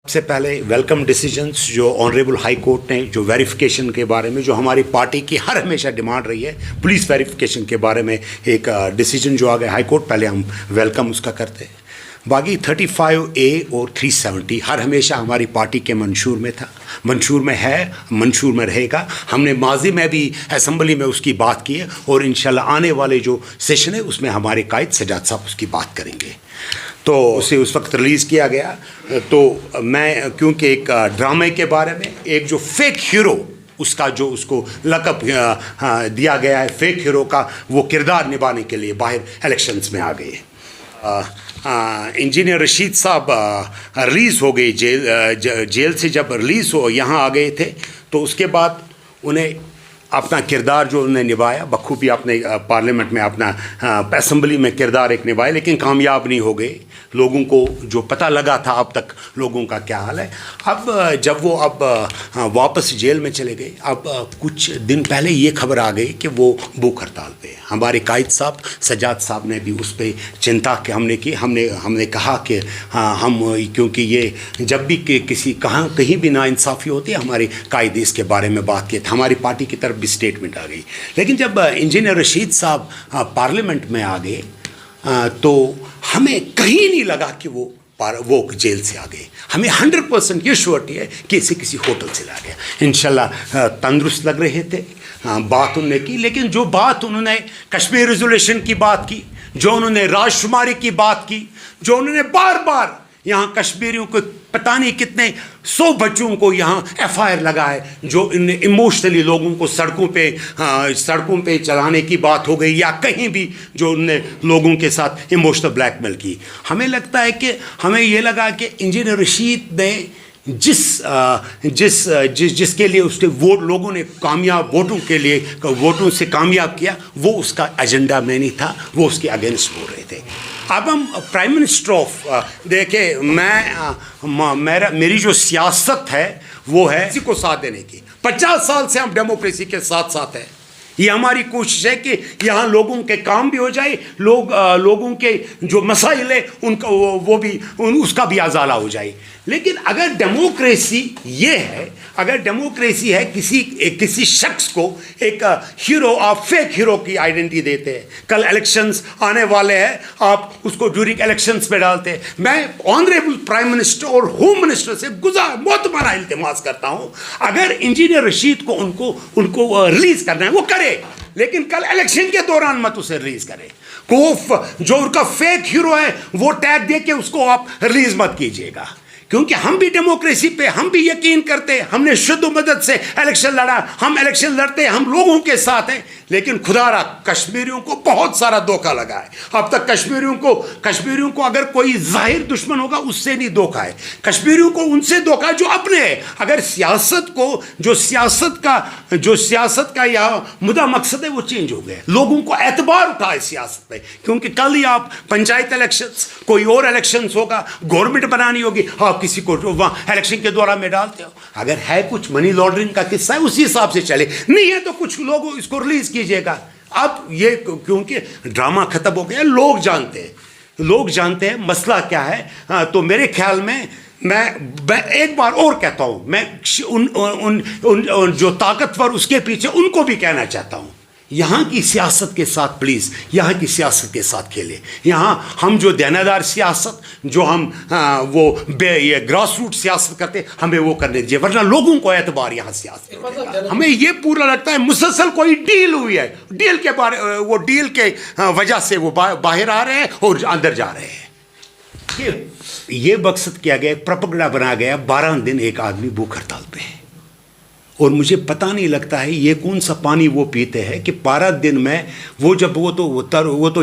सबसे पहले welcome decisions जो ऑनरेबल हाई कोर्ट ने जो वेरिफिकेशन के बारे में जो हमारी पार्टी की हर हमेशा डिमांड रही है पुलिस वेरिफिकेशन के बारे में एक डिसीजन जो आ गया हाई कोर्ट, पहले हम वेलकम उसका करते हैं। बाकी 35A और 370 हर हमेशा हमारी पार्टी के मंशूर में था, मंशूर में है, मंशूर में रहेगा। हमने माजी में भी असेंबली में उसकी बात की है और इंशाल्लाह आने वाले जो सेशन है उसमें हमारे कायद सजाद साहब उसकी बात करेंगे। तो उसे उस वक्त रिलीज़ किया गया। तो मैं क्योंकि एक ड्रामे के बारे में एक जो फेक हीरो उसका जो उसको लक़ब दिया गया है फेक हीरो का, वो किरदार निभाने के लिए बाहर इलेक्शंस में आ गए। इंजीनियर रशीद साहब रिलीज़ हो गए जेल से, जब रिलीज़ हो यहाँ आ गए थे तो उसके बाद उन्हें अपना किरदार जो उन्होंने निभाया बखूबी अपने पार्लियामेंट में अपना असेंबली में किरदार एक निभाया, लेकिन कामयाब नहीं हो गए। लोगों को जो पता लगा था अब तक लोगों का क्या हाल है। अब जब वो वापस जेल में चले गए, अब कुछ दिन पहले ये खबर आ गई कि वो भूख हड़ताल पे। हमारे कायद साहब सजाद साहब ने भी उस पर चिंता कि हमने की, हमने कहा कि हम क्योंकि ये जब भी किसी कहीं भी नाइंसाफ़ी होती है हमारे कायद इसके बारे में बात किए थे, हमारी पार्टी की तरफ भी स्टेटमेंट आ गई। लेकिन जब इंजीनियर रशीद साहब पार्लियामेंट में आ गए तो हमें कहीं नहीं लगा कि वो जेल से आ गए। हमें 100% ये श्योरिटी है कि इसे किसी होटल से ला गया। इंशाल्लाह तंदुरुस्त लग रहे थे, बात उन्होंने की, लेकिन जो बात उन्होंने कश्मीर रिजोल्यूशन की बात की, जो उन्होंने राजशुमारी की बात की, जो उन्होंने बार बार यहाँ कश्मीरियों को पता नहीं कितने 100 बच्चों को यहाँ FIR लगा है, जो इन इमोशनली लोगों को सड़कों पे चलाने की बात हो गई या कहीं भी जो उनने लोगों के साथ इमोशनल ब्लैकमेल की। हमें लगता है कि हमें ये लगा कि इंजीनियर रशीद ने जिसके लिए उसके वोट लोगों ने कामयाब वोटों से कामयाब किया, वो उसका एजेंडा में नहीं था, वो उसके अगेंस्ट बोल रहे थे। अब हम प्राइम मिनिस्टर ऑफ देखे, मेरी जो सियासत है वो है किसी को साथ देने की। 50 साल से हम डेमोक्रेसी के साथ हैं। ये हमारी कोशिश है कि यहाँ लोगों के काम भी हो जाए, लोगों के जो मसाइल है उनका उसका भी अजाला हो जाए। लेकिन अगर डेमोक्रेसी ये है, अगर डेमोक्रेसी है किसी शख्स को एक हीरो, आप फेक हीरो की आइडेंटिटी देते हैं। कल इलेक्शंस आने वाले हैं, आप उसको ड्यूरिंग इलेक्शंस पे डालते हैं। मैं ऑनरेबल प्राइम मिनिस्टर और होम मिनिस्टर से मोतबारा इल्तिमास करता हूँ, अगर इंजीनियर रशीद को उनको रिलीज करना है वो करे, लेकिन कल इलेक्शन के दौरान मत उसे रिलीज करें। जो उनका फेक हीरो है वो टैग दे के उसको आप रिलीज मत कीजिएगा, क्योंकि हम भी डेमोक्रेसी पे हम भी यकीन करते हैं। हमने शुद्ध मदद से इलेक्शन लड़ा, हम इलेक्शन लड़ते हैं, हम लोगों के साथ हैं। लेकिन खुदारा कश्मीरियों को बहुत सारा धोखा लगा है अब तक। कश्मीरियों को अगर कोई जाहिर दुश्मन होगा उससे नहीं धोखा है, कश्मीरियों को उनसे धोखा जो अपने है। अगर जो सियासत का यह मुद्दा मकसद है वो चेंज हो गया, लोगों को एतबार उठा है सियासत पे, क्योंकि कल ही आप पंचायत इलेक्शंस, कोई और इलेक्शंस होगा, गवर्नमेंट बनानी होगी, आप किसी को वहाँ इलेक्शन के दौरान में डालते हो। अगर है कुछ मनी लॉन्ड्रिंग का किस्सा है उसी हिसाब से चले, नहीं है तो कुछ लोग इसको रिलीज कीजिएगा। अब ये क्योंकि ड्रामा खत्म हो गया, लोग जानते हैं मसला क्या है। तो मेरे ख्याल में मैं एक बार और कहता हूँ, मैं उन जो ताकतवर उसके पीछे उनको भी कहना चाहता हूँ, यहाँ की सियासत के साथ प्लीज़, यहाँ की सियासत के साथ खेले। यहाँ हम जो देनादार सियासत, जो हम ये ग्रास रूट सियासत करते, हमें वो करने दीजिए, वरना लोगों को एतबार यहाँ सियासत। हमें ये पूरा लगता है मुसलसल कोई डील हुई है, डील के वजह से वो बाहर आ रहे हैं और अंदर जा रहे हैं। ये मकसद किया गया, प्रोपेगेंडा बनाया गया। 12 दिन एक आदमी भूख हड़ताल पे है और मुझे पता नहीं लगता है ये कौन सा पानी वो पीते हैं कि 12 दिन में वो तो